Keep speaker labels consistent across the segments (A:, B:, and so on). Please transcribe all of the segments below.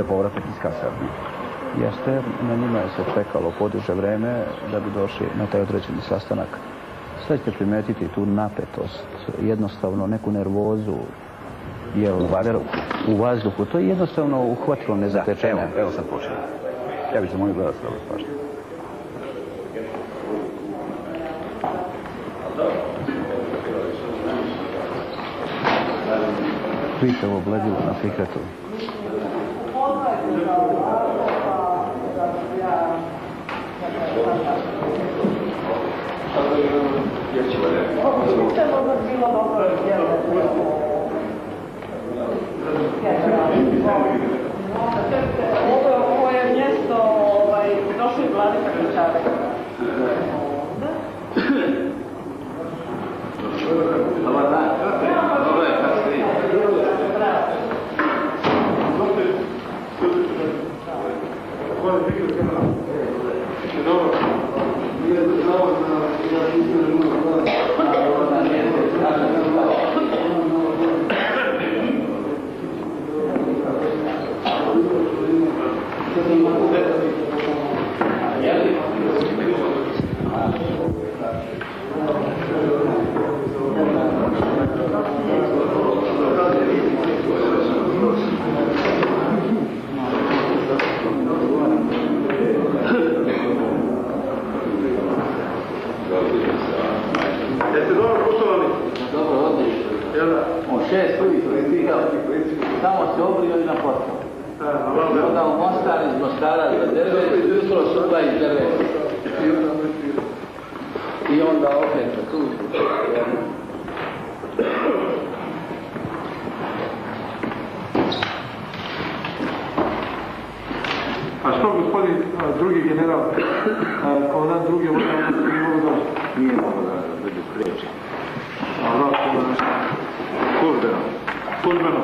A: povratak iz kasarne. Jeste, na njima je se čekalo poduže vreme da bi došli na taj određeni sastanak. Sve ćete primetiti tu napetost, jednostavno neku nervozu u vazduhu. To je jednostavno uhvatilo nezatečeno.
B: Evo sad počne. Ja bih se molio gledati sve ovo pažnje.
A: Vidite ovo bledilo na Fikretu.
C: Ovo je mjesto došli vlade Kakračare.
B: Dobar dan. Dobro je, kako ste vi?
D: Jeste dobro putovali?
B: Dobro, odlično.
D: Jel da?
B: On 6 ujutro je stigao, tamo se obrio i na posao. Onda u Mostar, iz Mostara za Derves, jutro sutra iz Dervesa. I onda opet tu.
D: A što gospodin drugi general, komandant drugi vojne, nije mogu doći?
B: Nije mogo da bude spriječen.
D: A da, službeno. Službeno.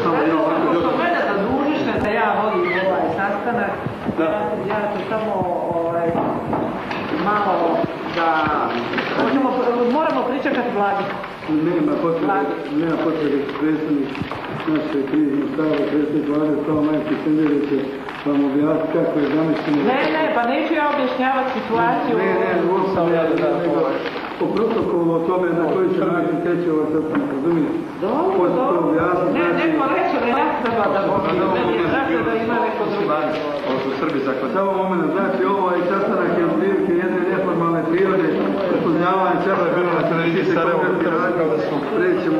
C: Što mene zadužiš da ja vodim ovaj sastanak, ja ću samo malo da... Moramo pričekati vladi.
D: Nema potrebe predsjednik naše krizne stave, predsjednik vlade, samo majke Sendere će vam objasniti kako je zamišljeno.
C: Ne, pa neću ja objašnjavati situaciju.
D: Po protokolu o tome na koji će način teći ovaj sastanak, razumijete?
C: Dobro. Neko reče da ja treba da vodim. Meni je drago da ima neko drugi.
D: Ovo su Srbi zakon. Samo moment, znači ovaj sastanak je otprilike jedne neformalne prirode, prepoznjavanje sebe bilo na televiziji Sarajeva, prećemo